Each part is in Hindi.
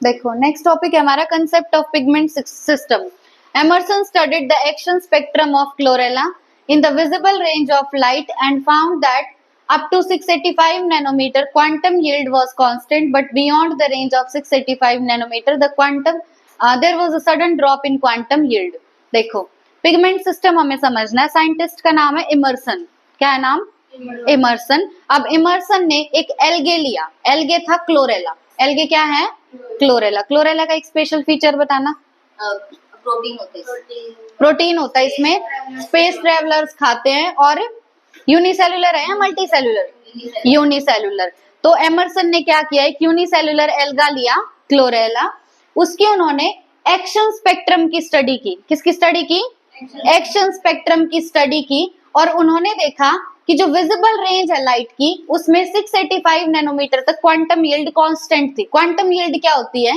देखो नेक्स्ट टॉपिक है हमारा concept of pigment system. Emerson studied the action spectrum of chlorella in the visible range of light and found that up to 685 nanometer quantum yield was constant, but beyond the range of 685 nanometer the quantum there was a sudden drop in quantum yield। देखो पिगमेंट सिस्टम हमें समझना है। साइंटिस्ट का नाम है इमर्सन। क्या है नाम? इमर्सन। अब इमर्सन ने एक एल्गे लिया, एल्गे था क्लोरेला। एल्गे क्या है? क्लोरेला। क्लोरेला का एक स्पेशल फीचर बताना। प्रोटीन होता है इसमें, स्पेस ट्रेवलर्स खाते हैं और यूनिसेलुलर है या मल्टी सेलुलर? यूनिसेलुलर। तो एमर्सन ने क्या किया, एक यूनिसेलुलर एल्गा लिया क्लोरेला, उसकी उन्होंने एक्शन स्पेक्ट्रम की स्टडी की। किसकी स्टडी की? एक्शन स्पेक्ट्रम की स्टडी की। और उन्होंने देखा कि जो विजिबल रेंज है लाइट की उसमें 685 नैनोमीटर तक क्वांटम यील्ड कांस्टेंट थी। क्वांटम यील्ड क्या होती है?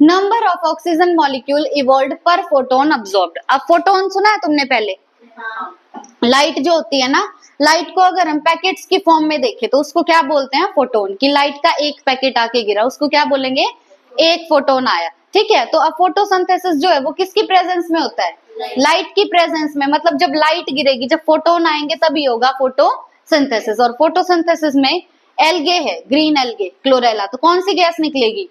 Number of oxygen molecule evolved पर फोटोन अब्सॉर्ब्ड। अब फोटोन सुना है तुमने पहले? लाइट जो होती है ना, लाइट को अगर हम पैकेट्स की फॉर्म में देखें तो उसको क्या बोलते हैं? फोटोन। की लाइट का एक पैकेट आके गिरा उसको क्या बोलेंगे? एक फोटोन आया। ठीक है, तो अब फोटोसिंथेसिस जो है वो किसकी प्रेजेंस में होता है? लाइट की प्रेजेंस में। मतलब जब लाइट गिरेगी, जब फोटोन आएंगे तभी होगा फोटोसिंथेसिस। और फोटोसिंथेसिस में एल्गे है, ग्रीन एल्गे क्लोरेला, तो कौन सी गैस निकलेगी?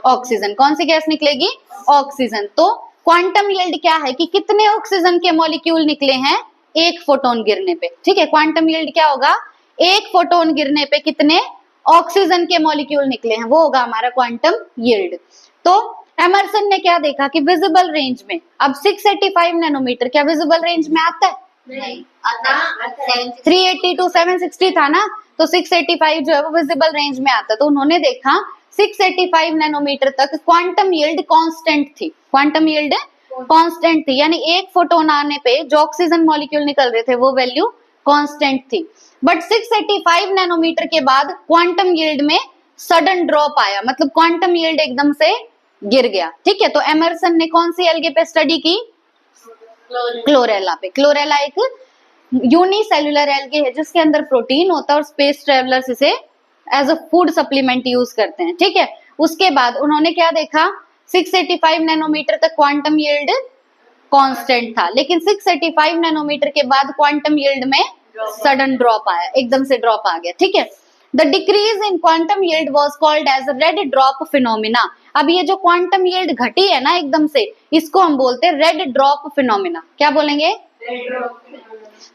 ऑक्सीजन। कौन सी गैस निकलेगी? ऑक्सीजन। तो क्वांटम यील्ड क्या है कि कितने ऑक्सीजन के मॉलिक्यूल निकले हैं एक फोटोन गिरने पे। ठीक है, क्वांटम यील्ड क्या होगा? एक फोटोन गिरने पे कितने ऑक्सीजन के मॉलिक्यूल निकले हैं, वो होगा हमारा क्वांटम यील्ड। तो एमर्सन ने क्या देखा कि विजिबल रेंज में, अब 685 नैनोमीटर क्या विजिबल रेंज में आता है? नहीं आता। 380 टू 760 था ना, तो 685 जो है वो विजिबल रेंज में आता है। तो उन्होंने देखा 685 नैनोमीटर तक क्वांटम यील्ड कांस्टेंट थी। क्वांटम यील्ड कांस्टेंट थी, यानी एक फोटोन आने पे जो ऑक्सीजन मॉलिक्यूल निकल रहे थे वो वैल्यू कांस्टेंट थी। बट 685 नैनोमीटर के बाद क्वांटम यील्ड में सडन ड्रॉप आया, मतलब क्वांटम यील्ड एकदम से गिर गया। ठीक है, तो एमर्सन ने कौन सी एल्गे पे स्टडी की? क्लोरेला पे। क्लोरेला एक यूनिसेलुलर एल्गे है जिसके अंदर प्रोटीन होता है और स्पेस ट्रेवलर्स इसे as a food supplement use करते हैं। ठीक है, उसके बाद उन्होंने क्या देखा, 685 नैनोमीटर तक क्वांटम यील्ड कांस्टेंट था, लेकिन 685 नैनोमीटर के बाद क्वांटम यील्ड में सडन ड्रॉप आया, एकदम से ड्रॉप आ गया। ठीक है, the decrease in quantum yield was called as red drop phenomena. अब ये जो क्वांटम यील्ड घटी है ना एकदम से, इसको हम बोलते हैं रेड ड्रॉप फिनोमिना। क्या बोलेंगे?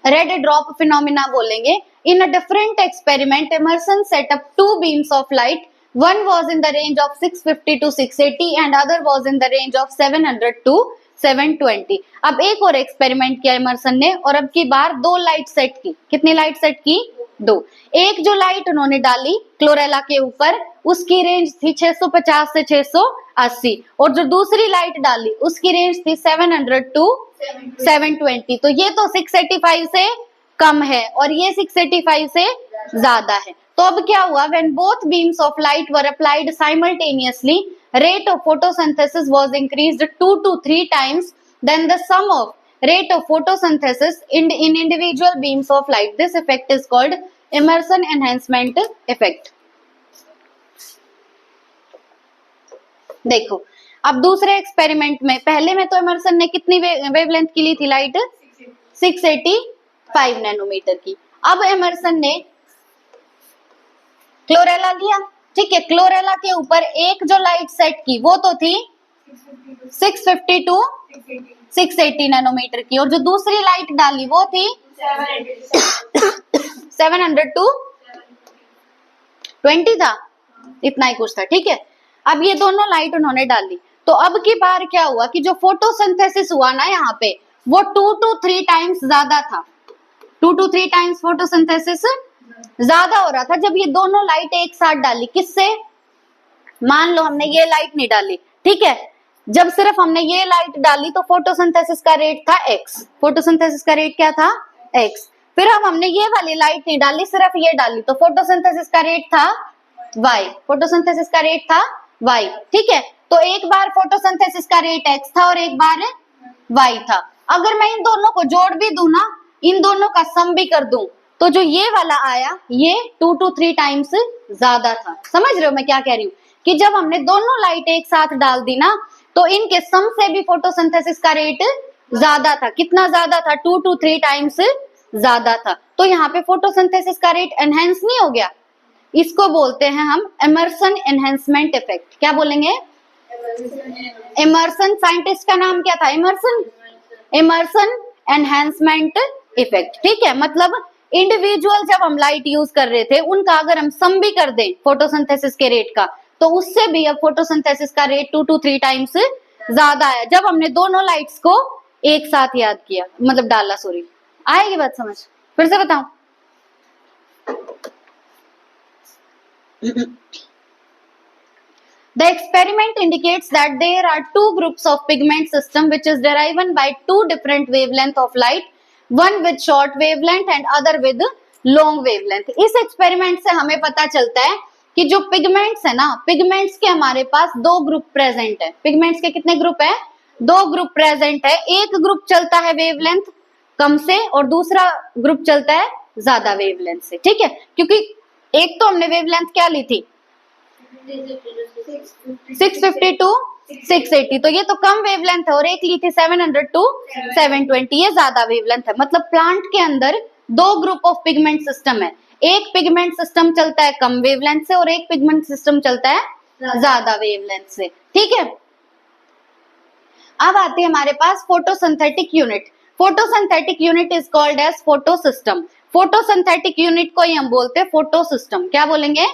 रेड ड्रॉप फिनोमिना बोलेंगे। In a different experiment Emerson set up two beams of light, one was in the range of 650 to 680 and other was in the range of 700 to 720। अब एक और एक्सपेरिमेंट किया एमर्सन ने और अब की बार दो लाइट सेट की। कितनी लाइट सेट की? दो। एक जो लाइट उन्होंने डाली क्लोरेला के ऊपर उसकी रेंज थी 650 से 680 और जो दूसरी लाइट डाली उसकी रेंज थी 700 टू 720। तो ये तो 685 से कम है और ये 685 से ज्यादा है। तो अब क्या हुआ? when both beams of light were applied simultaneously, rate of photosynthesis was increased 2 to 3 times than the sum of rate of photosynthesis in individual beams of light. This effect is called Emerson enhancement effect। देखो अब दूसरे एक्सपेरिमेंट में, पहले में तो एमर्सन ने कितनी वेवलेंथ की ली थी लाइट? 685 नैनोमीटर की। अब एमर्सन ने क्लोरेला लिया। ठीक है, क्लोरेला के ऊपर एक जो लाइट सेट की वो तो थी 650 टू 680 नैनोमीटर की और जो दूसरी लाइट डाली वो थी 700 टू 20 था, इतना ही कुछ था। ठीक है, अब ये दोनों लाइट उन्होंने डाली। तो अब की बार क्या हुआ कि जो फोटोसिंथेसिस हुआ ना यहाँ पे वो 2 to 3 टाइम्स ज्यादा था। 2 to 3 टाइम्स फोटोसिंथेसिस ज्यादा हो रहा था जब ये दोनों लाइट एक साथ डाली। किससे? मान लो हमने ये लाइट नहीं डाली, ठीक है, जब सिर्फ हमने ये लाइट डाली तो फोटोसिंथेसिस का रेट था x। फोटोसिंथेसिस का रेट क्या था? x। फिर अब हमने ये वाली लाइट नहीं डाली, सिर्फ ये डाली, तो फोटोसिंथेसिस का रेट था y। फोटोसिंथेसिस का रेट था y। ठीक है, तो एक बार फोटोसिंथेसिस का रेट x था और एक बार y था। अगर मैं इन दोनों को जोड़ भी दूं ना, इन दोनों का सम भी कर दूं, तो जो ये वाला आया ये 2 to 3 टाइम्स ज्यादा था। समझ रहे हो मैं क्या कह रही हूँ? कि जब हमने दोनों लाइट एक साथ डाल दी ना, तो इनके सम से भी फोटोसिंथेसिस का रेट ज्यादा था। कितना ज्यादा था? 2 to 3 टाइम्स ज्यादा था। तो यहाँ पे फोटोसिंथेसिस का रेट एनहेंस नहीं हो गया? इसको बोलते हैं हम इमर्सन एनहेंसमेंट इफेक्ट। क्या बोलेंगे? इमर्सन। साइंटिस्ट का नाम क्या था? इमर्सन। Emerson enhancement effect. ठीक है, मतलब इंडिविजुअल जब हम लाइट यूज कर रहे थे उनका अगर हम सम भी कर दें फोटोसिंथेसिस के रेट का, तो उससे भी अब फोटोसिंथेसिस का रेट 2 to 3 टाइम्स ज्यादा है जब हमने दोनों लाइट्स को एक साथ याद किया, मतलब डाला। सॉरी, आएगी बात समझ? फिर से बताऊं? The experiment indicates that there are two groups of pigment system which is derived by two different wavelength of light, one with short wavelength and other with long wavelength. इस एक्सपेरिमेंट से हमें पता चलता है कि जो पिगमेंट्स है ना, पिगमेंट्स के हमारे पास दो ग्रुप प्रेजेंट है। पिगमेंट्स के कितने ग्रुप है? दो ग्रुप प्रेजेंट है। एक ग्रुप चलता है वेवलेंथ कम से और दूसरा ग्रुप चलता है ज्यादा वेवलेंथ से। ठीक है, क्योंकि एक तो हमने वेवलेंथ क्या ली थी? 650 to 680, तो ये तो कम वेवलेंथ है, और एक ली थी 700 to 720, ये ज्यादा वेवलेंथ है। मतलब प्लांट के अंदर दो ग्रुप ऑफ पिगमेंट सिस्टम है। एक पिगमेंट सिस्टम चलता है कम वेवलेंथ से और एक पिगमेंट सिस्टम चलता है ज्यादा वेवलेंथ से। ठीक है, अब आते हैं हमारे पास photosynthetic unit. Photosynthetic unit is called as photosystem. Photosynthetic unit को ही हम बोलते हैं फोटोसिस्टम। क्या बोलेंगे?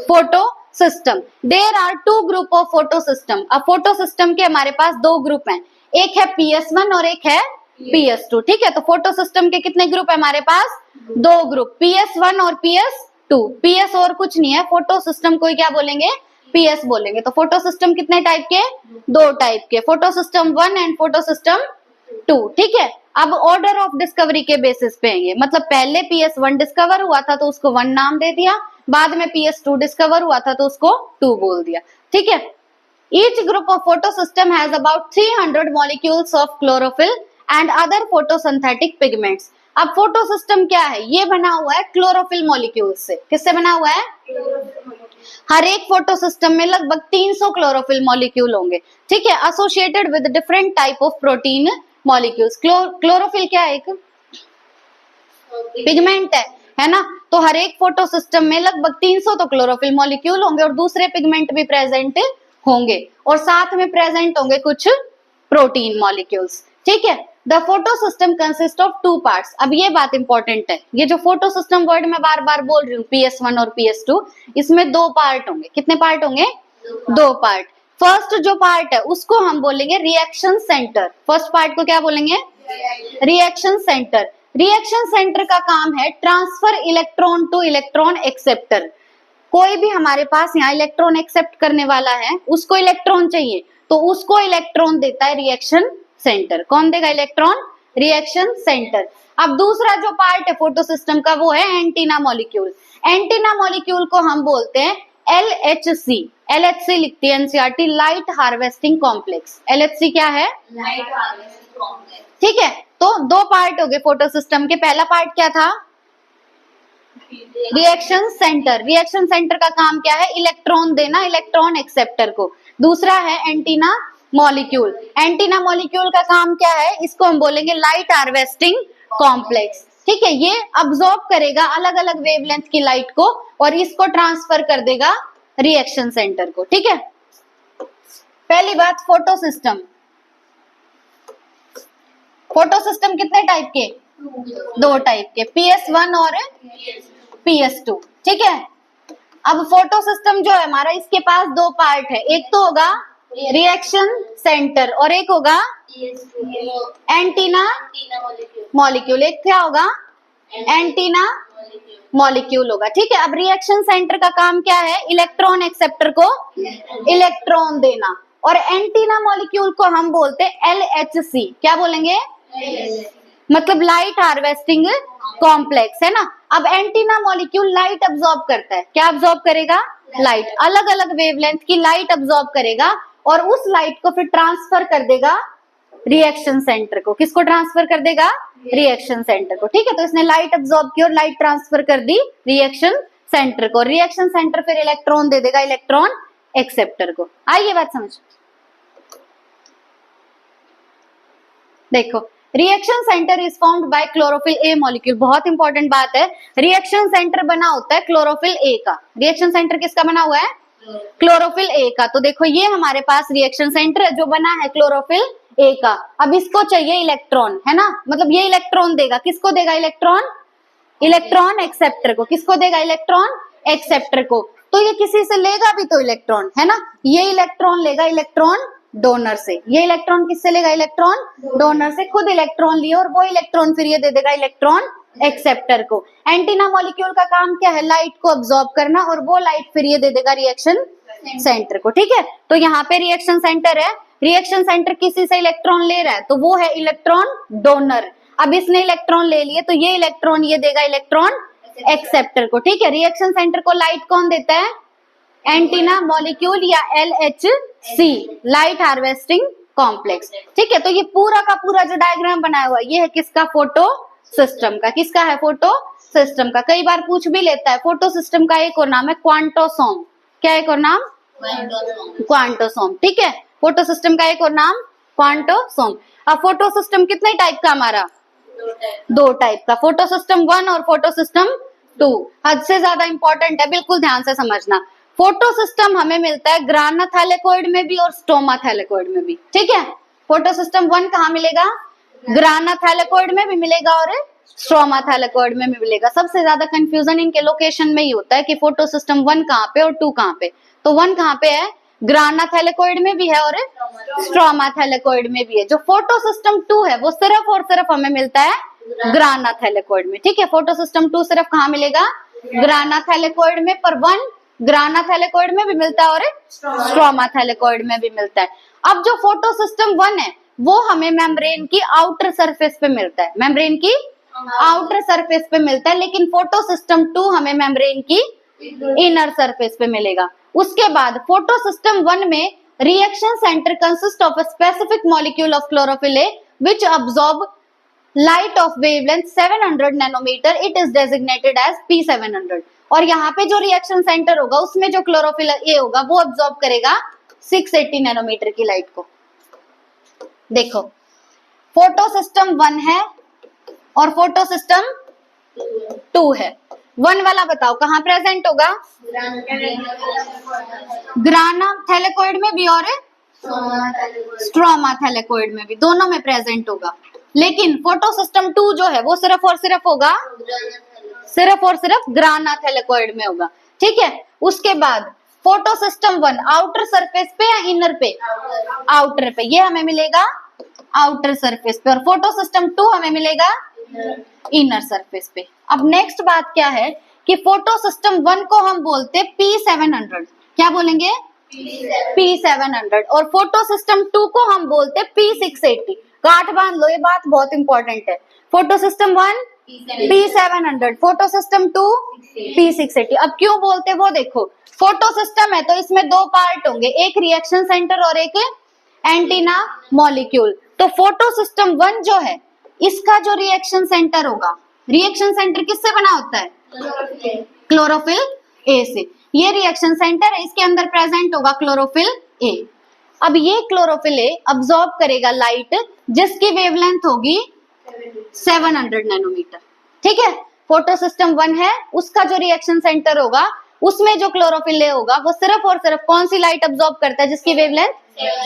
Photosystem. There are two group of photosystem. अब फोटोसिस्टम के हमारे पास दो ग्रुप हैं, एक है PS1 और एक है PS2। ठीक है, तो फोटोसिस्टम के कितने ग्रुप है हमारे पास? दो ग्रुप, PS1 और PS2। PS और कुछ नहीं है, फोटोसिस्टम को ही क्या बोलेंगे? PS बोलेंगे। तो फोटोसिस्टम कितने टाइप के? दो टाइप के, फोटोसिस्टम 1 एंड फोटोसिस्टम 2। ठीक है, अब ऑर्डर ऑफ डिस्कवरी के बेसिस पे है, मतलब पहले PS1 डिस्कवर हुआ था तो उसको 1 नाम दे दिया, बाद में PS2 डिस्कवर हुआ था तो उसको 2 बोल दिया। ठीक है, each group of photosystem has about 300 molecules of chlorophyll and other photosynthetic pigments. अब फोटोसिस्टम क्या है? ये बना हुआ है क्लोरोफिल मॉलिक्यूल्स से। किससे बना हुआ है? हर एक फोटोसिस्टम में लगभग 300 क्लोरोफिल मॉलिक्यूल होंगे। ठीक है, associated with different type of protein molecules. Chlorophyll क्या है? एक पिगमेंट है ना? तो हर एक फोटोसिस्टम में लगभग 300 तो क्लोरोफिल मॉलिक्यूल होंगे और दूसरे पिगमेंट भी प्रेजेंट होंगे, और साथ में प्रेजेंट होंगे कुछ प्रोटीन मॉलिक्यूल्स। ठीक है, the photosystem consist of 2 parts. अब ये बात इंपॉर्टेंट है, ये जो फोटोसिस्टम वर्ड मैं बार बार बोल रही हूँ, PS1 और PS2, इसमें 2 पार्ट होंगे। कितने पार्ट होंगे? 2 पार्ट। फर्स्ट जो पार्ट है उसको हम बोलेंगे रिएक्शन सेंटर। फर्स्ट पार्ट को क्या बोलेंगे? Reaction centre. रिएक्शन सेंटर का काम है transfer electron two electron acceptor. कोई भी हमारे पास यहाँ इलेक्ट्रॉन एक्सेप्ट करने वाला है, उसको इलेक्ट्रॉन चाहिए, तो उसको इलेक्ट्रॉन देता है रिएक्शन सेंटर। कौन देगा इलेक्ट्रॉन? Reaction centre. अब दूसरा जो पार्ट है फोटोसिस्टम का वो है एंटीना मॉलिक्यूल। एंटीना मॉलिक्यूल को हम बोलते हैं LHC। LHC लिखती है NCERT, light harvesting complex. LHC क्या है? Light harvesting complex. ठीक है, तो 2 पार्ट हो गए फोटोसिस्टम के। पहला पार्ट क्या था? Reaction centre. रिएक्शन सेंटर का काम क्या है? इलेक्ट्रॉन देना इलेक्ट्रॉन एक्सेप्टर को। दूसरा है एंटीना मॉलिक्यूल। एंटीना मॉलिक्यूल का काम क्या है? इसको हम बोलेंगे लाइट हार्वेस्टिंग कॉम्प्लेक्स। ठीक है, ये अब्सॉर्ब करेगा अलग अलग वेवलेंथ की लाइट को और इसको ट्रांसफर कर देगा रिएक्शन सेंटर को। ठीक है, पहली बात फोटोसिस्टम। फोटोसिस्टम कितने टाइप के? 2 टाइप के, PS1 और PS2। ठीक है, अब फोटोसिस्टम जो है हमारा, इसके पास 2 पार्ट है, एक तो होगा रिएक्शन सेंटर और एक होगा एंटीना मॉलिक्यूल। एक क्या होगा? एंटीना मॉलिक्यूल होगा। ठीक है, अब रिएक्शन सेंटर का काम क्या है? इलेक्ट्रॉन एक्सेप्टर को इलेक्ट्रॉन देना, और एंटीना मॉलिक्यूल को हम बोलते हैं LHC। क्या बोलेंगे? मतलब लाइट हार्वेस्टिंग कॉम्प्लेक्स, है ना? अब एंटीना मॉलिक्यूल लाइट अब्सॉर्ब करता है। क्या अब्सॉर्ब करेगा? लाइट। अलग अलग वेवलेंथ की लाइट अब्सॉर्ब करेगा और उस लाइट को फिर ट्रांसफर कर देगा रिएक्शन सेंटर को। किसको ट्रांसफर कर देगा? रिएक्शन सेंटर को। ठीक है, तो इसने लाइट अब्सॉर्ब की और लाइट ट्रांसफर कर दी रिएक्शन सेंटर को। रिएक्शन सेंटर फिर इलेक्ट्रॉन दे देगा इलेक्ट्रॉन एक्सेप्टर को। आइए बात समझ, देखो reaction centre is formed by chlorophyll A molecule. बहुत इंपॉर्टेंट बात है, रिएक्शन सेंटर बना होता है क्लोरोफिल ए का। रिएक्शन सेंटर किसका बना हुआ है? क्लोरोफिल ए का। तो देखो ये हमारे पास रिएक्शन सेंटर है जो बना है क्लोरोफिल ए का। अब इसको चाहिए इलेक्ट्रॉन, है ना, मतलब ये इलेक्ट्रॉन देगा, किसको देगा इलेक्ट्रॉन? इलेक्ट्रॉन एक्सेप्टर को। किसको देगा? इलेक्ट्रॉन एक्सेप्टर को। तो ये किसी से लेगा भी तो इलेक्ट्रॉन, है ना, ये इलेक्ट्रॉन लेगा इलेक्ट्रॉन डोनर से। ये इलेक्ट्रॉन किससे लेगा? इलेक्ट्रॉन डोनर से। खुद इलेक्ट्रॉन लिए और वो इलेक्ट्रॉन फिर ये दे देगा इलेक्ट्रॉन एक्सेप्टर को। एंटीना मॉलिक्यूल का काम क्या है? लाइट को अब्सॉर्ब करना, और वो लाइट फिर ये दे देगा रिएक्शन सेंटर को। ठीक है, तो यहाँ पे रिएक्शन सेंटर है, रिएक्शन सेंटर किसी से इलेक्ट्रॉन ले रहा है तो वो है इलेक्ट्रॉन डोनर। अब इसने इलेक्ट्रॉन ले लिए तो ये इलेक्ट्रॉन ये देगा इलेक्ट्रॉन एक्सेप्टर को। ठीक है, रिएक्शन सेंटर को लाइट कौन देता है? एंटीना मॉलिक्यूल या LHC, लाइट हार्वेस्टिंग कॉम्प्लेक्स। ठीक है, तो ये पूरा का पूरा जो डायग्राम बनाया हुआ है ये है किसका? फोटो सिस्टम का। किसका है? फोटो सिस्टम का। कई बार पूछ भी लेता है, फोटो सिस्टम का एक और नाम है क्वांटोसोम। क्या एक और नाम? क्वांटोसोम। ठीक है, फोटो सिस्टम का एक और नाम क्वांटोसोम। अब फोटो सिस्टम कितने टाइप का? हमारा दो टाइप का, फोटो सिस्टम 1 और फोटो सिस्टम 2। हद से ज्यादा इंपॉर्टेंट है, बिल्कुल ध्यान से समझना। फोटो सिस्टम हमें मिलता है ग्राना थैलेकोइड में भी और स्टोमा थैलेकोइड में भी। ठीक है, फोटो सिस्टम 1 कहाँ मिलेगा? ग्राना थैलेकोइड में भी मिलेगा और स्ट्रोमा थैलेकोइड में भी मिलेगा। सबसे ज्यादा कंफ्यूजन इनके लोकेशन में ही होता है कि फोटो सिस्टम 1 कहाँ पे और 2 कहाँ पे। तो 1 कहाँ पे है? ग्राना थैलेकोइड में भी है और स्ट्रोमा थैलेकोइड में भी है। जो फोटो सिस्टम 2 है वो सिर्फ और सिर्फ हमें मिलता है ग्राना थैलेकोइड में। ठीक है, फोटो सिस्टम 2 सिर्फ कहाँ मिलेगा? ग्राना थैलेकोइड में, पर 1 ग्राना थैलेकोइड में भी मिलता है और स्ट्रोमा थैलेकोइड में भी मिलता है। अब जो फोटो सिस्टम 1 है वो हमें मेम्ब्रेन की आउटर सरफेस पे मिलता है, मेम्ब्रेन की आउटर सरफेस पे मिलता है, लेकिन फोटो सिस्टम 2 हमें मेम्ब्रेन की इनर सरफेस पे मिलेगा। उसके बाद फोटो सिस्टम 1 में reaction centre consist of a specific molecule of chlorophyll A which absorb light of wavelength 700 nanometre, it is designated as P700। और यहाँ पे जो रिएक्शन सेंटर होगा उसमें जो क्लोरोफिल ए होगा वो अब्सॉर्ब करेगा 680 नैनोमीटर की लाइट को। देखो फोटो सिस्टम 1 है और फोटो सिस्टम 2 है। 1 वाला बताओ कहाँ प्रेजेंट होगा? ग्राना थैलेकोइड में भी और स्ट्रोमा थैलेकोइड में भी, दोनों में प्रेजेंट होगा। लेकिन फोटो सिस्टम 2 जो है वो सिर्फ और सिर्फ होगा, सिर्फ और सिर्फ ग्राना थैलेकोइड में होगा। ठीक है, उसके बाद फोटो सिस्टम 1 आउटर सरफेस पे या इनर पे? आउटर पे, ये हमें मिलेगा आउटर सरफेस पे, और फोटो सिस्टम 2 हमें मिलेगा इनर सरफेस पे। अब नेक्स्ट बात क्या है कि फोटो सिस्टम 1 को हम बोलते P700। क्या बोलेंगे? P700। और फोटो सिस्टम 2 को हम बोलते P680। गांठ बांध लो, ये बात बहुत इंपॉर्टेंट है। Photo system 1 P700, photo system 2 P680। अब क्यों बोलते वो देखो, फोटो सिस्टम है तो इसमें 2 पार्ट होंगे, एक रिएक्शन सेंटर और एक एंटीना मॉलिक्यूल। तो फोटो सिस्टम 1 जो है इसका जो रिएक्शन सेंटर होगा, रिएक्शन सेंटर किससे बना होता है? क्लोरोफिल ए से। ये रिएक्शन सेंटर है, इसके अंदर प्रेजेंट होगा क्लोरोफिल ए। अब ये क्लोरोफिल ए अब्सॉर्ब करेगा लाइट जिसकी वेवलेंथ होगी 700 नैनोमीटर। ठीक है, फोटो सिस्टम 1 है, उसका जो रिएक्शन सेंटर होगा उसमें जो क्लोरोफिल ए होगा वो सिर्फ और सिर्फ कौन सी लाइट अब्सॉर्ब करता है? जिसकी वेवलेंथ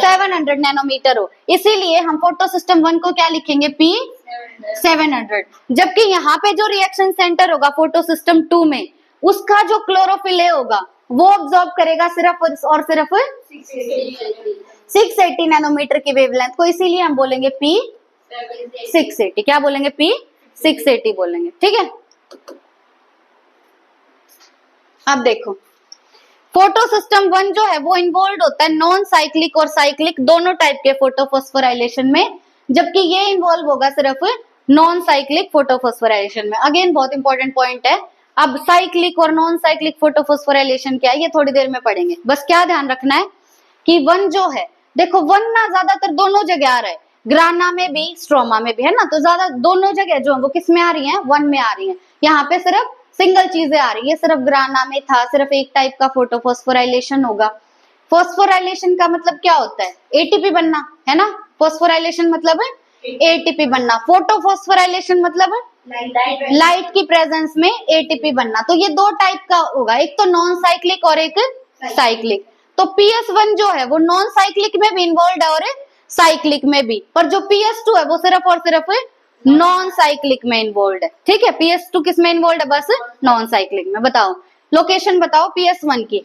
700 नैनोमीटर हो। इसीलिए हम फोटो सिस्टम 1 को क्या लिखेंगे? P700। जबकि यहाँ पे जो रिएक्शन सेंटर होगा फोटो सिस्टम 2 में, उसका जो क्लोरोफिल ए होगा वो अब्सॉर्ब करेगा सिर्फ और सिर्फ 680 नैनोमीटर की वेवलेंथ को। इसीलिए हम बोलेंगे P680। क्या बोलेंगे? P680 बोलेंगे। ठीक है, अब देखो फोटो सिस्टम 1 जो है वो इन्वॉल्व होता है नॉन साइक्लिक और साइक्लिक दोनों टाइप के फोटोफॉस्फोराइलेशन में, जबकि ये इन्वॉल्व होगा सिर्फ नॉन साइक्लिक फोटोफॉस्फोराइलेशन में। अगेन बहुत इंपॉर्टेंट पॉइंट है। अब साइक्लिक और नॉन साइक्लिक फोटोफॉस्फोराइलेशन क्या है ये थोड़ी देर में पढ़ेंगे। बस क्या ध्यान रखना है कि 1 जो है, देखो 1 ना ज्यादातर दोनों जगह आ रहा है, ग्राना में भी स्ट्रोमा में भी, है ना। तो ज्यादा दोनों जगह जो है वो किस में आ रही है? 1 में आ रही है। यहाँ पे सिर्फ सिंगल चीजें आ रही है, सिर्फ ग्राना में था, सिर्फ एक टाइप का फोटोफॉस्फोराइलेशन होगा। फॉस्फोराइलेशन का मतलब क्या होता है? एटीपी बनना, है ना। फॉस्फोराइलेशन मतलब एटीपी बनना। फोटोफॉस्फोराइलेशन मतलब लाइट की प्रेजेंस में एटीपी बनना। तो ये दो टाइप का होगा, एक तो नॉन साइक्लिक और एक साइक्लिक। तो PS1 जो है वो नॉन साइक्लिक में भी इन्वॉल्व है और साइक्लिक में भी, पर जो PS2 है वो सिर्फ और सिर्फ नॉन साइक्लिक में इन्वॉल्व है। ठीक है, PS2 किस में इन्वॉल्व है? बस नॉन साइक्लिक में। बताओ लोकेशन बताओ PS1 की।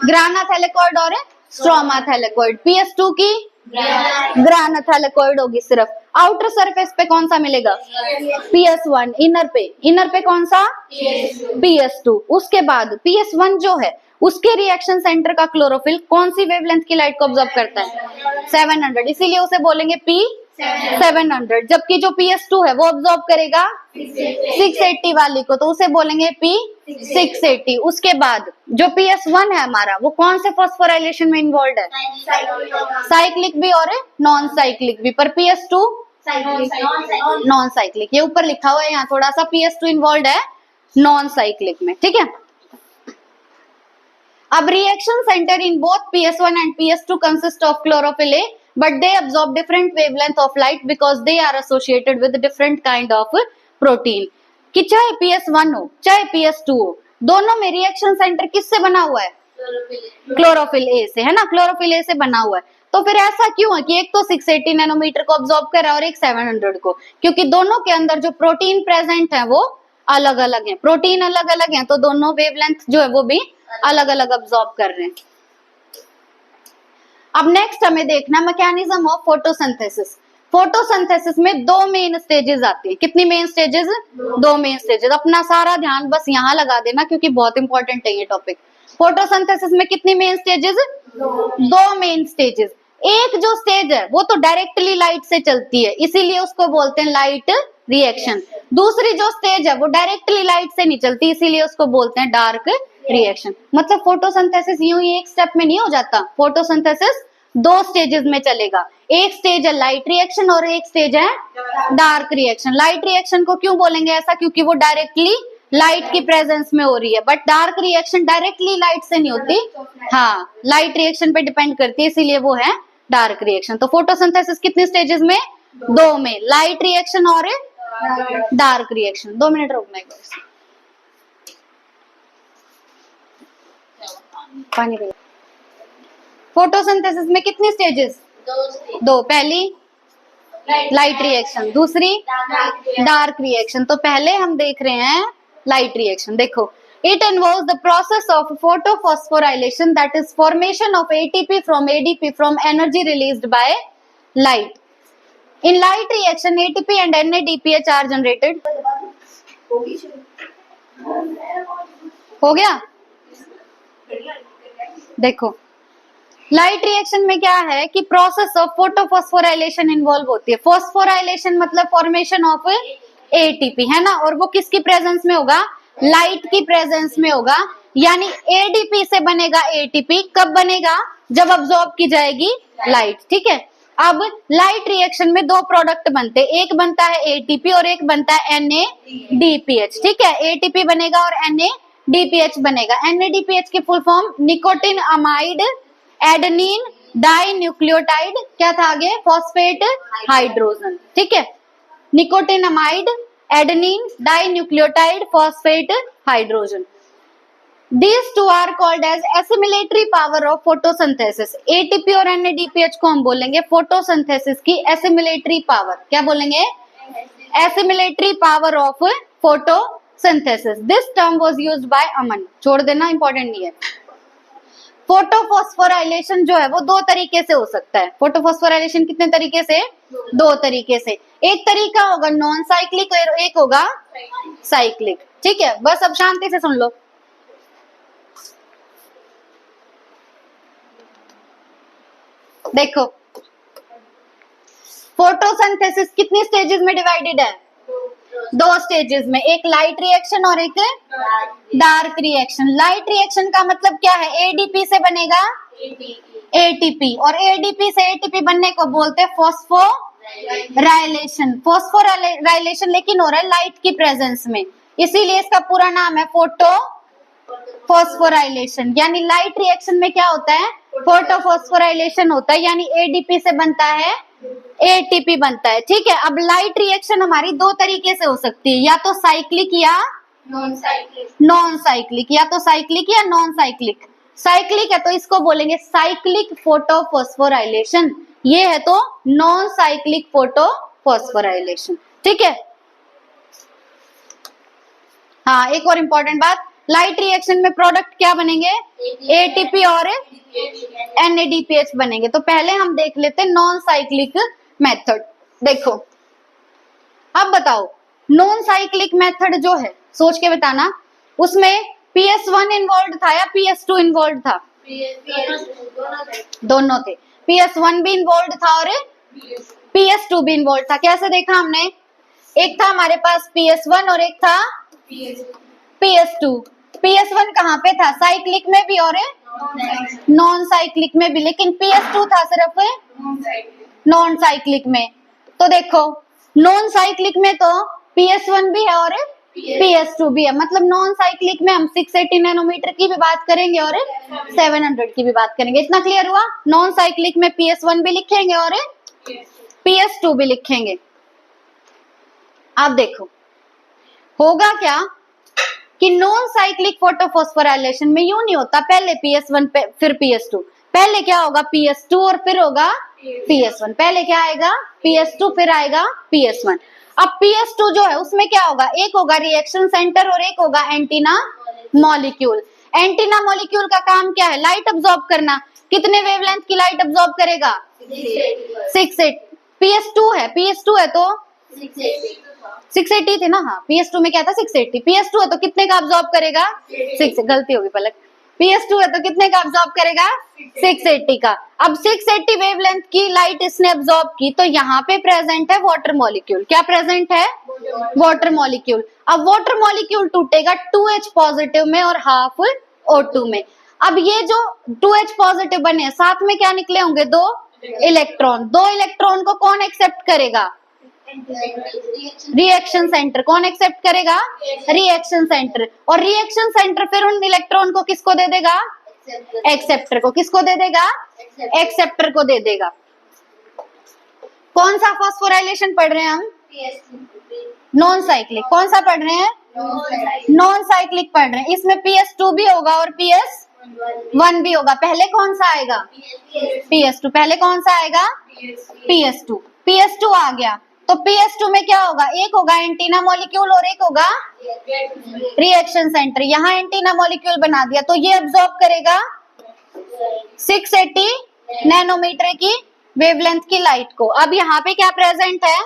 ग्राना थैलेकॉइड और स्ट्रोमा थैलेकॉइड। PS2 की ग्राना थैलेकॉइड होगी सिर्फ। आउटर सरफेस पे कौन सा मिलेगा? PS1। इनर पे कौन सा? PS2। उसके बाद PS1 जो है उसके रिएक्शन सेंटर का क्लोरोफिल कौन सी वेवलेंथ की लाइट को ऑब्जॉर्व करता है? 700, इसीलिए उसे बोलेंगे P700। जबकि जो PS2 है वो ऑब्जॉर्व करेगा 680 वाली को, तो उसे बोलेंगे P680। उसके बाद जो PS1 है हमारा वो कौन से फॉस्फोराइलेशन में इन्वॉल्व है? साइक्लिक भी और नॉन साइक्लिक भी, पर PS2 नॉन साइक्लिक। ये ऊपर लिखा हुआ है यहाँ थोड़ा सा, PS2 इन्वॉल्व है नॉन साइक्लिक में। ठीक है, अब reaction centre in both PS1 and PS2 consist of chlorophyll A, but they absorb different wavelength of light because they are associated with different kind of protein। कि चाहे PS1 हो चाहे PS2 हो, दोनों में रिएक्शन सेंटर किससे बना हुआ है? क्लोरोफिल ए से, है ना। क्लोरोफिल ए से बना हुआ है। तो फिर ऐसा क्यों है कि एक तो 680 नैनोमीटर को ऑब्जॉर्व कर रहा है और एक 700 को? क्योंकि दोनों के अंदर जो प्रोटीन प्रेजेंट है वो अलग अलग है। प्रोटीन अलग अलग है तो दोनों वेवलेंथ जो है वो भी अलग अलग ऑब्जॉर्व कर रहे हैं। अब नेक्स्ट हमें देखना मैकेनिज्म ऑफ फोटोसिंथेसिस। फोटोसिंथेसिस में दो मेन स्टेजेस आती है। कितनी मेन स्टेजेस? दो मेन स्टेजेस। अपना सारा ध्यान बस यहाँ लगा देना क्योंकि बहुत इंपॉर्टेंट है ये टॉपिक। फोटोसिंथेसिस में कितनी मेन स्टेजेस? दो मेन स्टेजेस। एक जो स्टेज है वो तो डायरेक्टली लाइट से चलती है, इसीलिए उसको बोलते हैं लाइट रिएक्शन। दूसरी जो स्टेज है वो डायरेक्टली लाइट से नहीं चलती, इसीलिए उसको बोलते हैं डार्क रिएक्शन। मतलब फोटोसिंथेसिस यूं ही एक स्टेप में नहीं हो जाता, फोटोसिंथेसिस दो स्टेजेस में चलेगा। एक स्टेज है लाइट रिएक्शन और एक स्टेज है डार्क रिएक्शन। लाइट रिएक्शन को क्यों बोलेंगे ऐसा? क्योंकि वो डायरेक्टली लाइट की प्रेजेंस में हो रही है, but dark reaction directly light से नहीं होती, हाँ लाइट रिएक्शन पे डिपेंड करती है, इसीलिए वो है डार्क रिएक्शन। तो फोटोसिंथेसिस कितने स्टेजेस में? दो में, लाइट रिएक्शन और डार्क रिएक्शन। 2 मिनट रुकना है, पानी पी। फोटोसिंथेसिस में कितनी स्टेजेस? दो। पहली लाइट रिएक्शन, दूसरी डार्क रिएक्शन। तो पहले हम देख रहे हैं लाइट रिएक्शन। देखो, it involves the process of photophosphorylation, that is formation of ATP from ADP from energy released by light. In light reaction ATP and NADPH are generated। हो गया? देखो लाइट रिएक्शन में क्या है कि प्रोसेस ऑफ फोटोफॉस्फोराइलेशन इन्वॉल्व होती है। फॉस्फोराइलेशन मतलब फॉर्मेशन ऑफ एटीपी, है ना, और वो किसकी प्रेजेंस में होगा? लाइट की प्रेजेंस में होगा। यानी एडीपी से बनेगा एटीपी। कब बनेगा? जब अब्सॉर्ब की जाएगी लाइट। ठीक है, अब लाइट रिएक्शन में दो प्रोडक्ट बनते हैं, एक बनता है एटीपी और एक बनता है NADPH। ठीक है, एटीपी बनेगा और NADPH बनेगा। NADPH की full form nicotine amide adenine di nucleotide, क्या था आगे? Phosphate hydrogen. ठीक है, nicotine amide adenine di nucleotide phosphate hydrogen. These two are called as assimilatory power of photosynthesis। ATP और NADPH को हम बोलेंगे फोटोसिंथेसिस की assimilatory power। क्या बोलेंगे? assimilatory power of photosynthesis। This term was used by अमन। छोड़ देना, इंपॉर्टेंट नहीं है। फोटोफॉस्फोराइलेशन जो है वो दो तरीके से हो सकता है। फोटोफॉस्फोराइलेशन कितने तरीके से? दो तरीके से। एक तरीका होगा नॉन साइक्लिक और एक होगा साइक्लिक। ठीक है, बस अब शांति से सुन लो। देखो, फोटोसिंथेसिस कितनी स्टेजेस में डिवाइडेड है? दो स्टेजेस में, एक लाइट रिएक्शन और एक डार्क रिएक्शन। लाइट रिएक्शन का मतलब क्या है? एडीपी से बनेगा एटीपी, और एडीपी से एटीपी बनने को बोलते हैं फॉस्फोराइलेशन। फॉस्फोराइलेशन लेकिन हो रहा है लाइट की प्रेजेंस में, इसीलिए इसका पूरा नाम है फोटो फॉस्फोराइलेशन, यानी लाइट रिएक्शन में क्या होता है, फोटोफॉस्फोराइलेशन होता है, यानी एडीपी से बनता है एटीपी बनता है। ठीक है, अब लाइट रिएक्शन हमारी दो तरीके से हो सकती है, या तो साइक्लिक या नॉन साइक्लिक। नॉन साइक्लिक, या तो साइक्लिक या नॉन साइक्लिक। साइक्लिक है तो इसको बोलेंगे साइक्लिक फोटोफॉस्फोराइलेशन, ये है तो नॉन साइक्लिक फोटोफॉस्फोराइलेशन। ठीक है, हाँ एक और इम्पोर्टेंट बात, लाइट रिएक्शन में प्रोडक्ट क्या बनेंगे, एटीपी और एनएडीपीएच बनेंगे। तो पहले हम देख लेते हैं नॉन साइक्लिक मेथड। देखो अब बताओ, नॉन साइक्लिक मेथड जो है, सोच के बताना, उसमें PS1 इन्वॉल्व था या PS2 इन्वॉल्व था, दोनों थे। PS1 भी इन्वॉल्व था और PS2 भी इन्वॉल्व था। कैसे देखा हमने, एक था हमारे पास PS1 और एक था PS2। PS1 कहाँ पे था, साइक्लिक में भी और नॉन साइक्लिक में भी, लेकिन PS2 था सिर्फ नॉन साइक्लिक में। तो देखो नॉन साइक्लिक में तो PS1 भी है और PS2 भी है, मतलब नॉन साइक्लिक में हम 680 नैनोमीटर की भी बात करेंगे और 700 की भी बात करेंगे। इतना क्लियर हुआ, नॉन साइक्लिक में PS1 भी लिखेंगे और PS2 भी लिखेंगे। अब देखो होगा क्या कि नॉन साइक्लिक फोटोफॉस्फोराइलेशन में यूं नहीं होता, पहले PS1 फिर PS2, पहले क्या होगा PS2 और फिर होगा PS1, पहले क्या आएगा PS2 फिर आएगा PS1। अब PS2 जो है उसमें क्या होगा, एक होगा रिएक्शन सेंटर और एक होगा एंटीना मॉलिक्यूल। एंटीना मॉलिक्यूल का काम क्या है, लाइट अब्सॉर्ब करना। कितने वेवलेंथ की लाइट अब्सॉर्ब करेगा, 680। PS2 है तो 680 थे ना, हाँ PS2 में क्या था 680, PS2 है तो कितने का अब्सॉर्ब करेगा, 6, गलती होगी पलक, PS2 है तो कितने का अब्सॉर्ब करेगा, 680 का। अब 680 वेवलेंथ की लाइट इसने अब्सॉर्ब की, तो यहाँ पे प्रेजेंट है वाटर मॉलिक्यूल। क्या प्रेजेंट है, वाटर मॉलिक्यूल। अब वाटर मॉलिक्यूल टूटेगा 2H पॉजिटिव में और हाफ O2 में। अब ये जो 2H पॉजिटिव बने, साथ में क्या निकले होंगे, दो इलेक्ट्रॉन। दो इलेक्ट्रॉन को कौन एक्सेप्ट करेगा, रिएक्शन सेंटर। कौन एक्सेप्ट करेगा, रिएक्शन सेंटर। और रिएक्शन सेंटर फिर उन इलेक्ट्रॉन को किसको दे देगा, एक्सेप्टर को। किसको दे देगा, एक्सेप्टर को दे देगा। कौन सा फॉस्फोराइलेशन पढ़ रहे हैं हम, नॉन साइक्लिक। कौन सा पढ़ रहे हैं, नॉन साइक्लिक पढ़ रहे हैं। इसमें PS2 भी होगा और PS1 भी होगा। पहले कौन सा आएगा, PS2। पहले कौन सा आएगा, PS2। PS2 आ गया तो PS2 में क्या होगा, एक होगा एंटीना मॉलिक्यूल और एक होगा रिएक्शन सेंटर। यहाँ एंटीना मॉलिक्यूल बना दिया तो ये अब्सॉर्ब करेगा 680 नैनोमीटर की वेवलेंथ की लाइट को। अब यहाँ पे क्या प्रेजेंट है,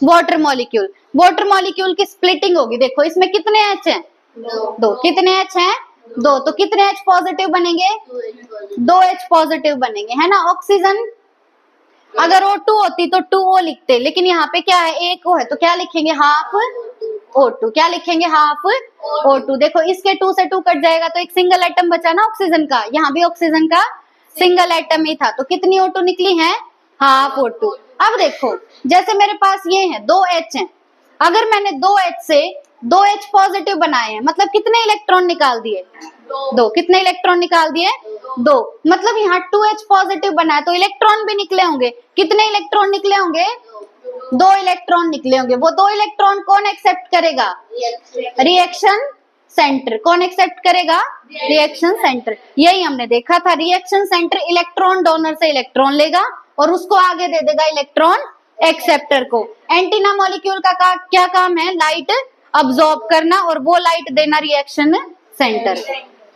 वाटर मॉलिक्यूल। वाटर मॉलिक्यूल की स्प्लिटिंग होगी। देखो इसमें कितने H हैं, दो। कितने H हैं, दो। तो कितने H पॉजिटिव बनेंगे, 2H पॉजिटिव बनेंगे, है ना। ऑक्सीजन अगर O2 होती तो 2O लिखते, लेकिन यहाँ पे क्या है, एक O है तो क्या लिखेंगे, हाफ O2। क्या लिखेंगे, हाफ O2। देखो इसके 2 से 2 कट जाएगा तो एक सिंगल एटम बचा ना ऑक्सीजन का, यहाँ भी ऑक्सीजन का सिंगल एटम ही था। तो कितनी O2 निकली है, हाफ O2। अब देखो जैसे मेरे पास ये है 2H है, अगर मैंने 2H से 2H पॉजिटिव बनाए हैं, मतलब कितने इलेक्ट्रॉन निकाल दिए, दो। कितने इलेक्ट्रॉन निकाल दिए, दो। मतलब यहाँ 2H पॉजिटिव बना है तो इलेक्ट्रॉन भी निकले होंगे। कितने इलेक्ट्रॉन निकले होंगे, 2 इलेक्ट्रॉन निकले होंगे। वो 2 इलेक्ट्रॉन कौन एक्सेप्ट करेगा, रिएक्शन सेंटर। कौन एक्सेप्ट करेगा, रिएक्शन सेंटर। यही हमने देखा था, रिएक्शन सेंटर इलेक्ट्रॉन डोनर से इलेक्ट्रॉन लेगा और उसको आगे दे देगा इलेक्ट्रॉन एक्सेप्टर को। एंटीना मॉलिक्यूल का क्या काम है, लाइट अब्सॉर्ब करना और वो लाइट देना रिएक्शन सेंटर।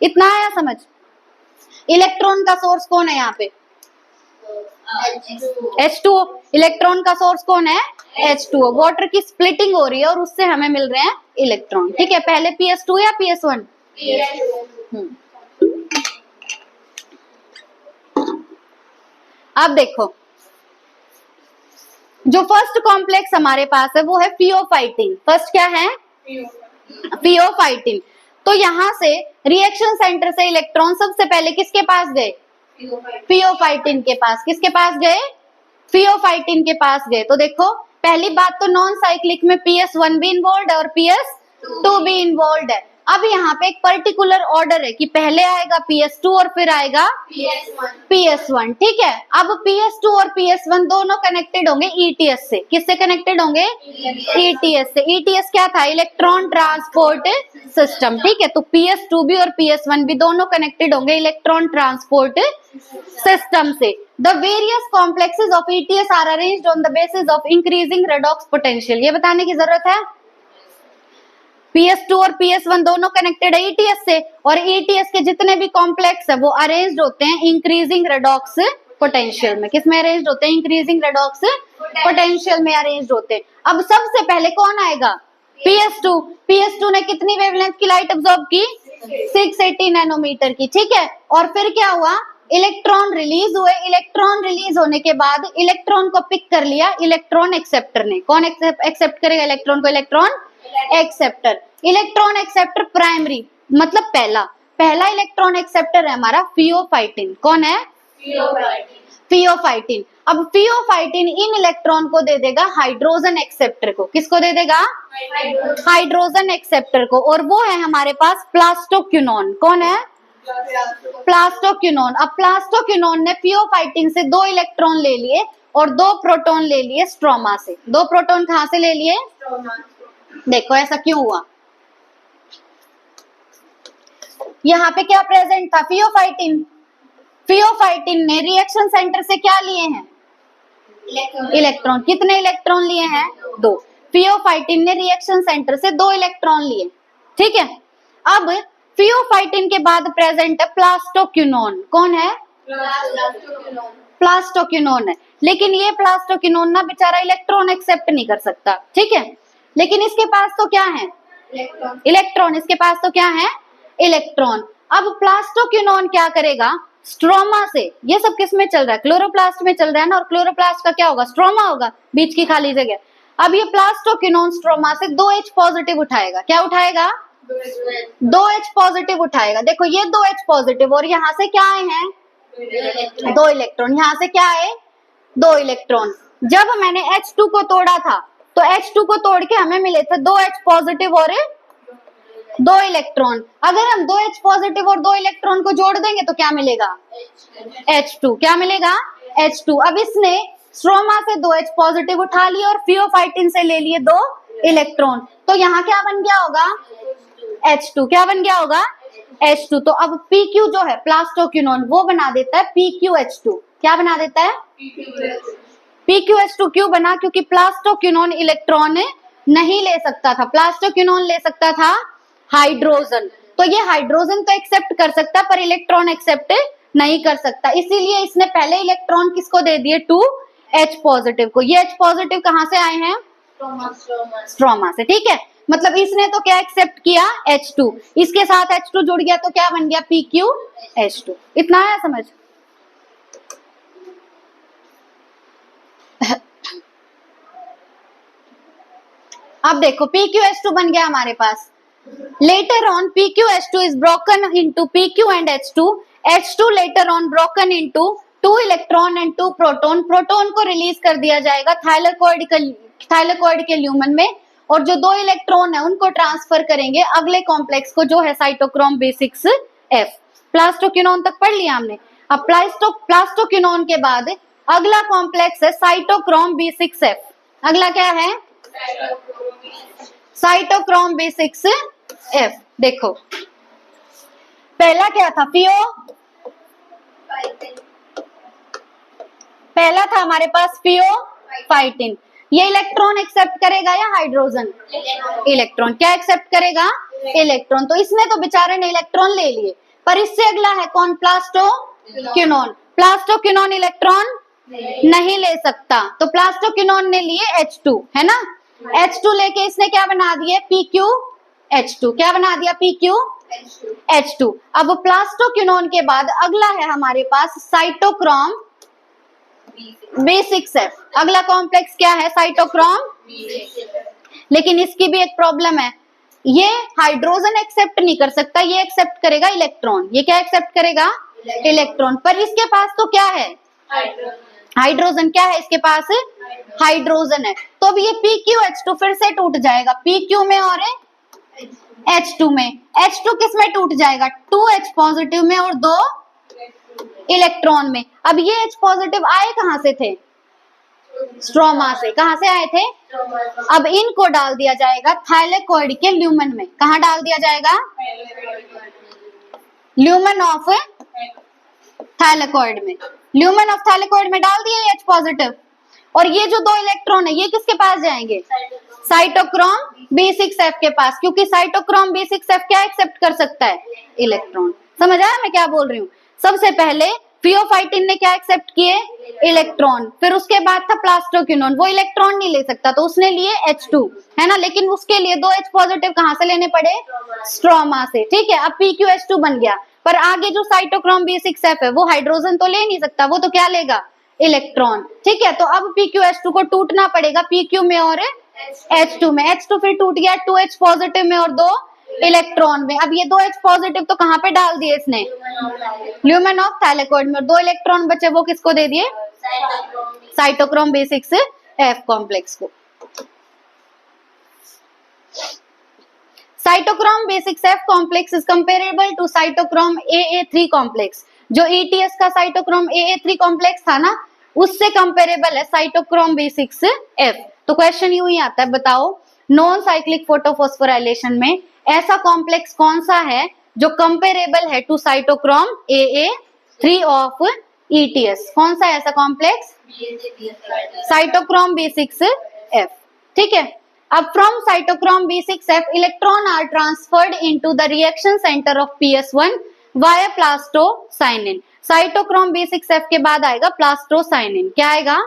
इतना आया समझ। इलेक्ट्रॉन का सोर्स कौन है यहाँ पे, H2O। इलेक्ट्रॉन का सोर्स कौन है, H2O। वाटर की स्प्लिटिंग हो रही है और उससे हमें मिल रहे हैं इलेक्ट्रॉन। ठीक है, पहले PS2 या PS1, अब देखो जो फर्स्ट कॉम्प्लेक्स हमारे पास है वो है फियोफाइटिन। फर्स्ट क्या है, फियोफाइटिन। तो यहाँ से रिएक्शन सेंटर से इलेक्ट्रॉन सबसे पहले किसके पास गए, फियोफाइटिन के पास। किसके पास गए, फियोफाइटिन के पास गए। तो देखो पहली बात तो नॉन साइक्लिक में PS1 भी इन्वॉल्व है और PS2 भी इन्वॉल्व है। अब यहाँ पे एक पर्टिकुलर ऑर्डर है कि पहले आएगा PS2 और फिर आएगा PS1, ठीक है। अब PS2 और PS1 दोनों कनेक्टेड होंगे ETS से। किससे कनेक्टेड होंगे? ETS से। ETS क्या था? इलेक्ट्रॉन ट्रांसपोर्ट सिस्टम, ठीक है। तो PS2 भी और PS1 भी दोनों कनेक्टेड होंगे इलेक्ट्रॉन ट्रांसपोर्ट सिस्टम से। The various complexes of ETS are arranged on the basis of increasing redox potential. ये बताने की जरूरत है? PS2 और PS1 दोनों कनेक्टेड है ETS से, और ETS के जितने भी कॉम्प्लेक्स है वो अरेंज्ड होते हैं इंक्रीजिंग रेडॉक्स पोटेंशियल में। किस में अरेंज्ड होते हैं? इंक्रीजिंग रेडॉक्स पोटेंशियल में अरेंज्ड होते हैं। अब सबसे पहले कौन आएगा? PS2। PS2 ने कितनी वेवलेंथ की लाइट अब्सॉर्ब की? 680 नैनोमीटर की, ठीक है। और फिर क्या हुआ? इलेक्ट्रॉन रिलीज हुए। इलेक्ट्रॉन रिलीज होने के बाद इलेक्ट्रॉन को पिक कर लिया इलेक्ट्रॉन एक्सेप्टर ने। कौन एक्सेप्ट करेगा इलेक्ट्रॉन को? Electron acceptor. Electron acceptor primary मतलब पहला इलेक्ट्रॉन एक्सेप्टर है हमारा फियोफाइटिन। कौन है? फियोफाइटिन। अब फियोफाइटिन इन इलेक्ट्रॉन को दे देगा हाइड्रोजन एक्सेप्टर को। किसको दे देगा? हाइड्रोजन एक्सेप्टर को। और वो है हमारे पास प्लास्टोक्विनोन। कौन है? प्लास्टोक्विनोन। अब प्लास्टोक्विनोन ने फियोफाइटिन से 2 इलेक्ट्रॉन ले लिए और 2 प्रोटॉन ले लिए स्ट्रोमा से। 2 प्रोटॉन कहां से ले लिए? देखो ऐसा क्यों हुआ? यहाँ पे क्या प्रेजेंट था? फियोफाइटिन। फियोफाइटिन ने रिएक्शन सेंटर से क्या लिए हैं? इलेक्ट्रॉन। कितने इलेक्ट्रॉन लिए हैं? 2। फियोफाइटिन ने रिएक्शन सेंटर से 2 इलेक्ट्रॉन लिए, ठीक है। अब फियोफाइटिन के बाद प्रेजेंट है प्लास्टोक्विनोन। कौन है? प्लास्टोक्विनोन है। लेकिन ये प्लास्टोक्विनोन ना बेचारा इलेक्ट्रॉन एक्सेप्ट नहीं कर सकता, ठीक है। लेकिन इसके पास तो क्या है? इलेक्ट्रॉन। इसके पास तो क्या है? इलेक्ट्रॉन। अब प्लास्टोक्विनोन क्या करेगा? स्ट्रोमा से। ये सब किस में चल रहा है? क्लोरोप्लास्ट में चल रहा है ना। और क्लोरोप्लास्ट का क्या होगा? स्ट्रोमा होगा, बीच की खाली जगह। अब ये प्लास्टोक्विनोन स्ट्रोमा से 2H पॉजिटिव उठाएगा। क्या उठाएगा? 2H पॉजिटिव उठाएगा। देखो ये 2H पॉजिटिव और यहाँ से क्या आए हैं? 2 इलेक्ट्रॉन। यहाँ से क्या है? 2 इलेक्ट्रॉन। जब मैंने H2 को तोड़ा था तो H2 को तोड़ के हमें मिले थे 2H पॉजिटिव और 2 इलेक्ट्रॉन। अगर हम 2H पॉजिटिव और 2 इलेक्ट्रॉन को जोड़ देंगे तो क्या मिलेगा? H2। क्या मिलेगा? H2। अब इसने स्ट्रोमा से 2H पॉजिटिव उठा लिया और फियोफाइटिन से ले लिए 2 इलेक्ट्रॉन। तो यहाँ क्या बन गया होगा? H2। क्या बन गया होगा? H2। तो अब PQ जो है प्लास्टोक्विनोन वो बना देता है PQH2। क्या बना देता है? PQH2 क्यों बना? क्योंकि प्लास्टोक्विनोन इलेक्ट्रॉन नहीं ले सकता था। प्लास्टोक्विनोन ले सकता था हाइड्रोजन। तो ये हाइड्रोजन तो एक्सेप्ट कर सकता है पर इलेक्ट्रॉन एक्सेप्ट नहीं कर सकता। इसीलिए इसने पहले इलेक्ट्रॉन किसको दे दिए? 2H पॉजिटिव को। ये H पॉजिटिव कहां से आए हैं? स्ट्रोमा से, ठीक है। मतलब इसने तो क्या एक्सेप्ट किया? H2। इसके साथ H2 जुड़ गया तो क्या बन गया? PQH2। इतना है समझ? अब देखो PQH2 बन गया हमारे पास। Later on PQH2 is broken into PQ and H2. H2 later on broken into 2 electron and 2 proton. Proton को रिलीज कर दिया जाएगा थाइलेकोइड के ल्यूमन में, और जो 2 इलेक्ट्रॉन है उनको ट्रांसफर करेंगे अगले कॉम्प्लेक्स को जो है साइटोक्रोम B6F। प्लास्टोक्विनोन तक पढ़ लिया हमने। अब प्लास्टोक्विनोन के बाद अगला कॉम्प्लेक्स है साइटोक्रोम B6F। अगला क्या है? Cytochrome B6F। देखो पहला क्या था? पहला था हमारे पास फियोफाइटिन। ये इलेक्ट्रॉन एक्सेप्ट करेगा या हाइड्रोजन? इलेक्ट्रॉन। क्या एक्सेप्ट करेगा? इलेक्ट्रॉन। तो इसने तो बेचारे ने इलेक्ट्रॉन ले लिए। पर इससे अगला है कौन? प्लास्टोक्विनोन। प्लास्टोक्विनोन इलेक्ट्रॉन नहीं ले सकता तो प्लास्टोक्विनोन ने लिए H2, है ना। H2 लेके इसने क्या बना दिए? PQH2। क्या बना दिया? PQH2। अब प्लास्टोक्विनोन के बाद अगला है हमारे पास साइटोक्रोम B6F। अगला कॉम्प्लेक्स क्या है? साइटोक्रोम। लेकिन इसकी भी एक प्रॉब्लम है, ये हाइड्रोजन एक्सेप्ट नहीं कर सकता, ये एक्सेप्ट करेगा इलेक्ट्रॉन। ये क्या एक्सेप्ट करेगा? इलेक्ट्रॉन। पर इसके पास तो क्या है? हाइड्रोजन। क्या है इसके पास? हाइड्रोजन है। तो अब ये PQH2 फिर से टूट जाएगा PQ में और H2 में, H2 किस में टूट जाएगा, 2H पॉजिटिव में और 2 इलेक्ट्रॉन में। अब ये H पॉजिटिव आए कहां से थे, स्ट्रोमा से। कहां से आए थे, अब इनको डाल दिया जाएगा थाइलेकॉइड के ल्यूमन में। कहां डाल दिया जाएगा, ल्यूमन ऑफ थाइलेकॉइड में। ल्यूमन ऑफ थाइलेकॉइड में डाल दिए H पॉजिटिव, और ये जो 2 इलेक्ट्रॉन है ये किसके पास जाएंगे, साइटोक्रोम B6F के पास, क्योंकि साइटोक्रोम B6F क्या एक्सेप्ट कर सकता है, इलेक्ट्रॉन। समझ आया मैं क्या बोल रही हूँ। सबसे पहले फियोफाइटिन ने क्या एक्सेप्ट किए, इलेक्ट्रॉन। फिर उसके बाद था प्लास्टोक्विनोन, वो इलेक्ट्रॉन नहीं ले सकता तो उसने लिए H2, है ना, लेकिन उसके लिए 2 H पॉजिटिव कहां से लेने पड़े, स्ट्रोमा से। ठीक है, अब PQH2 बन गया, पर आगे जो साइटोक्रोम B6F है वो हाइड्रोजन तो ले नहीं सकता, वो तो क्या लेगा, इलेक्ट्रॉन। ठीक है, तो अब PQH2 को टूटना पड़ेगा PQ में और H2 में। H2 फिर टूट गया 2H पॉजिटिव में और 2 इलेक्ट्रॉन में। अब ये 2H पॉजिटिव तो कहां पे डाल दिए इसने, ल्यूमन ऑफ थाइलेकॉइड में, और 2 इलेक्ट्रॉन बचे वो किसको दे दिए, साइटोक्रोम B6F कॉम्प्लेक्स को। Cytochrome B6F complex is comparable to cytochrome AA3 complex. जो ETS का साइटोक्रोम AA3 कॉम्प्लेक्स था ना, उससे कंपेरेबल है साइटोक्रोम B6F। तो क्वेश्चन यूं ही आता है, बताओ नॉन साइक्लिक फोटोफॉस्फोराइलेशन में ऐसा कॉम्प्लेक्स कौन सा है जो कंपेरेबल है to cytochrome AA3 of ETS। कौन सा है ऐसा कॉम्प्लेक्स, साइटोक्रोम B6F। ठीक है, अब from cytochrome B6F electron are transferred into the reaction centre of PS1 via plastocyanin. Cytochrome B6F के बाद आएगा प्लास्टोसाइनिन। क्या आएगा,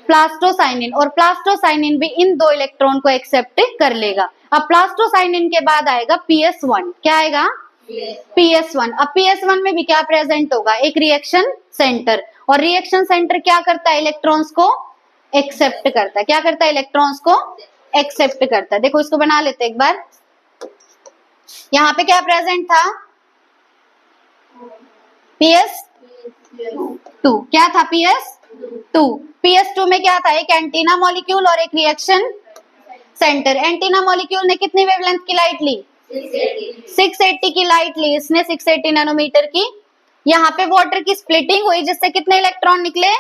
प्लास्टोसाइनिन, और प्लास्टोसाइनिन भी इन 2 इलेक्ट्रॉन को एक्सेप्ट कर लेगा। अब प्लास्टोसाइनिन के बाद आएगा PS1। क्या आएगा, PS1। अब PS1 में भी क्या प्रेजेंट होगा, एक रिएक्शन सेंटर, और रिएक्शन सेंटर क्या करता है, इलेक्ट्रॉन्स को एक्सेप्ट करता है। क्या करता है, इलेक्ट्रॉन्स को एक्सेप्ट करता है। देखो इसको बना लेते एक बार। यहाँ पे क्या प्रेजेंट था, PS2। क्या था, PS2। PS2 में क्या था, एक एंटीना मॉलिक्यूल और एक रिएक्शन सेंटर। एंटीना मॉलिक्यूल ने कितनी वेवलेंथ की लाइट ली, 680 की लाइट ली इसने, 680 नैनोमीटर की। यहाँ पे वाटर की स्प्लिटिंग हुई जिससे कितने इलेक्ट्रॉन निकले,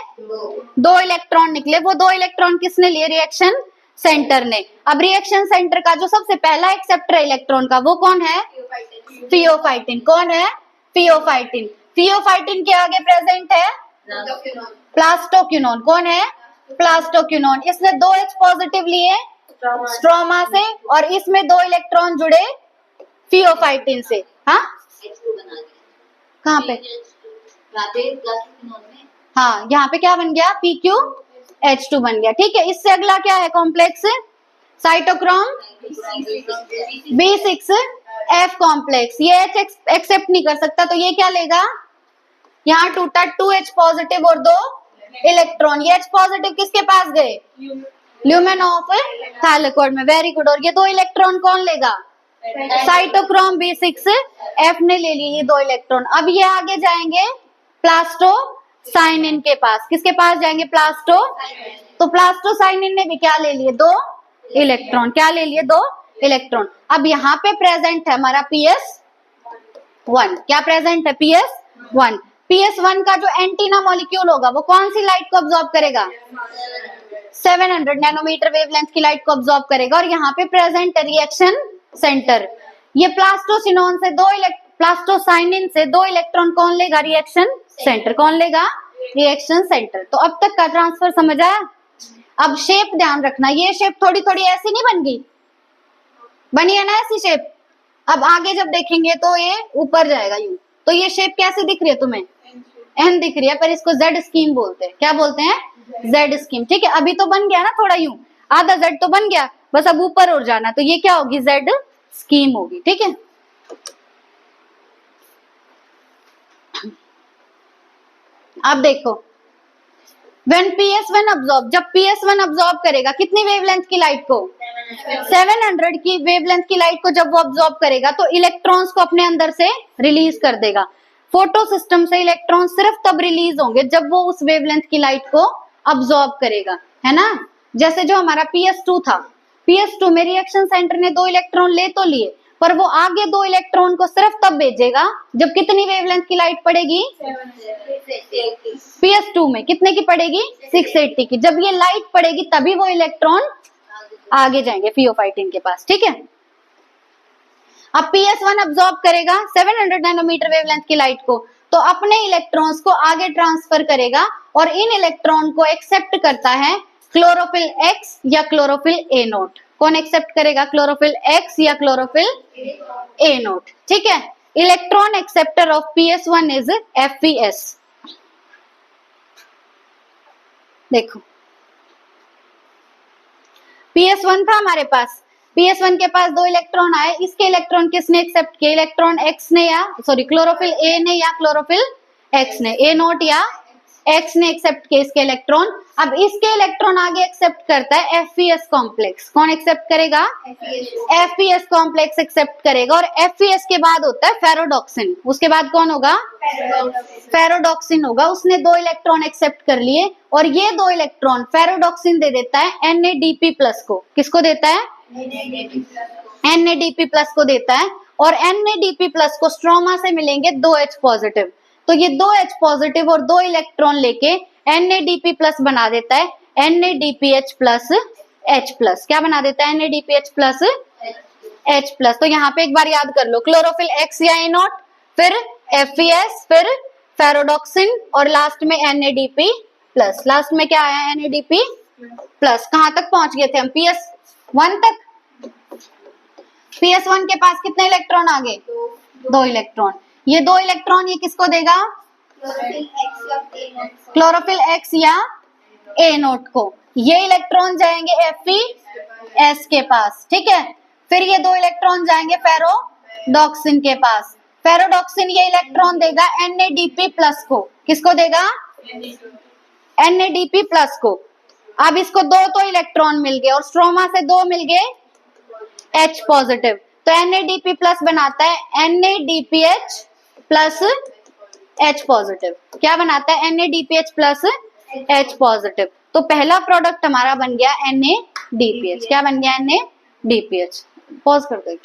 2 इलेक्ट्रॉन निकले। वो 2 इलेक्ट्रॉन किसने लिए, रिएक्शन सेंटर ने। अब रिएक्शन सेंटर का जो सबसे पहला एक्सेप्टर है इलेक्ट्रॉन का वो कौन है, फियोफाइटिन। कौन है, फियोफाइटिन। फियोफाइटिन के आगे प्रेजेंट है प्लास्टोक्विनोन। कौन है, प्लास्टोक्विनोन। इसने 2H पॉजिटिव लिए स्ट्रोमा से, और इसमें 2 इलेक्ट्रॉन जुड़े फियोफाइटिन से। हाँ, कहाँ पे, हाँ यहाँ पे क्या बन गया, PQH2 बन गया। ठीक है, इससे अगला क्या है कॉम्प्लेक्स, साइटोक्रोम B6F कॉम्प्लेक्स। ये H एक्सेप्ट नहीं कर सकता तो ये क्या लेगा, यहाँ टूटा 2H पॉजिटिव और 2 इलेक्ट्रॉन। ये H पॉजिटिव किसके पास गए, ल्यूमेन ऑफ थाइलेकॉइड में। Very good. और ये 2 इलेक्ट्रॉन कौन लेगा, साइटोक्रोम B6F ने ले लिए ये 2 इलेक्ट्रॉन। अब ये आगे जाएंगे प्लास्टोसाइनिन के पास। किसके पास जाएंगे, प्लास्टो। तो प्लास्टोसाइनिन ने भी क्या ले लिए, 2 इलेक्ट्रॉन। क्या ले लिए, 2 इलेक्ट्रॉन। अब यहाँ पे प्रेजेंट है हमारा PS1। क्या प्रेजेंट है, PS1। PS1 का जो एंटीना मॉलिक्यूल होगा वो कौन सी लाइट को अब्सॉर्ब करेगा, 700 नैनोमीटर वेवलेंथ की लाइट को अब्सॉर्ब करेगा। और यहाँ पे प्रेजेंट है रिएक्शन सेंटर। ये प्लास्टोसिनोन से प्लास्टोसाइनिन से 2 इलेक्ट्रॉन कौन लेगा, रिएक्शन सेंटर। कौन लेगा, रिएक्शन सेंटर। तो अब तक का ट्रांसफर समझ आया। अब शेप ध्यान रखना, ये शेप थोड़ी थोड़ी ऐसी नहीं बन गई, बनी है ना ऐसी शेप। अब आगे जब देखेंगे तो ये ऊपर जाएगा यूं। तो ये शेप कैसे दिख रही है तुम्हें, एन दिख रही है, पर इसको जेड स्कीम बोलते हैं। क्या बोलते हैं, जेड स्कीम। ठीक है, अभी तो बन गया ना थोड़ा यूं, आधा जेड तो बन गया, बस अब ऊपर और जाना, तो ये क्या होगी, जेड स्कीम होगी। ठीक है, अब देखो when PS1 absorb, जब PS1 absorb करेगा कितनी वेवलेंथ की लाइट को, 700 की वेवलेंथ की लाइट को जब वो absorb करेगा तो इलेक्ट्रॉन्स को अपने अंदर से रिलीज कर देगा। फोटो सिस्टम से इलेक्ट्रॉन सिर्फ तब रिलीज होंगे जब वो उस वेवलेंथ की लाइट को absorb करेगा, है ना। जैसे जो हमारा PS2 था, PS2 में रिएक्शन सेंटर ने 2 इलेक्ट्रॉन ले तो लिए, पर वो आगे 2 इलेक्ट्रॉन को सिर्फ तब भेजेगा जब कितनी वेवलेंथ की लाइट पड़ेगी, PS2 में कितने की पड़ेगी, 680 की। जब ये लाइट पड़ेगी तभी वो इलेक्ट्रॉन आगे जाएंगे फियोफाइटिन के पास, ठीक है। अब PS1 अब्सॉर्ब करेगा 700 नैनोमीटर वेवलेंथ की लाइट को, तो अपने इलेक्ट्रॉन्स को आगे ट्रांसफर करेगा और इन इलेक्ट्रॉन को एक्सेप्ट करता है क्लोरोफिल X या क्लोरोफिल A नोट। कौन एक्सेप्ट करेगा, क्लोरोफिल X या क्लोरोफिल A नोट, ठीक है। Electron acceptor of PS1 is FeS। देखो PS1 था हमारे पास, PS1 के पास 2 इलेक्ट्रॉन आए, इसके इलेक्ट्रॉन किसने एक्सेप्ट किए, इलेक्ट्रॉन X ने या सॉरी क्लोरोफिल A ने या क्लोरोफिल X ने, A नोट या X ने एक्सेप्ट किए इसके इलेक्ट्रॉन। अब इसके इलेक्ट्रॉन आगे एक्सेप्ट करता है FeS कॉम्प्लेक्स। कौन एक्सेप्ट करेगा, FeS कॉम्प्लेक्स एक्सेप्ट करेगा। और FeS के बाद होता है फेरोडॉक्सिन, उसके बाद कौन होगा, फेरोडॉक्सिन होगा। उसने 2 इलेक्ट्रॉन एक्सेप्ट कर लिए और ये 2 इलेक्ट्रॉन फेरोडॉक्सिन दे देता है NADP प्लस को। किसको देता है, NADP प्लस को देता है। और NADP प्लस को स्ट्रोमा से मिलेंगे 2H पॉजिटिव, तो ये 2H पॉजिटिव और 2 इलेक्ट्रॉन लेके NADP प्लस बना देता है NADPH प्लस H प्लस। क्या बना देता है, NADPH प्लस H प्लस। तो यहाँ पे एक बार याद कर लो, क्लोरोफिल X या A नॉट, फिर FeS, फिर फेरोडॉक्सिन और लास्ट में NADP प्लस। लास्ट में क्या आया, NADP प्लस। कहां तक पहुंच गए थे हम, PS1 तक। PS1 के पास कितने इलेक्ट्रॉन आ गए, 2 इलेक्ट्रॉन। ये 2 इलेक्ट्रॉन ये किसको देगा, क्लोरोफिल X या A नोट को। ये इलेक्ट्रॉन जाएंगे FeS के पास, ठीक है। फिर ये 2 इलेक्ट्रॉन जाएंगे फेरोडॉक्सिन के पास। फेरोडॉक्सिन ये इलेक्ट्रॉन देगा NADP प्लस को। किसको देगा, NADP प्लस को। अब इसको 2 तो इलेक्ट्रॉन मिल गए और स्ट्रोमा से 2 मिल गए H पॉजिटिव, तो NADP प्लस बनाता है NADPH प्लस H पॉजिटिव। क्या बनाता है, NADPH प्लस H पॉजिटिव। तो पहला प्रोडक्ट हमारा बन गया NADPH। क्या बन गया, NADPH। पॉज कर दो।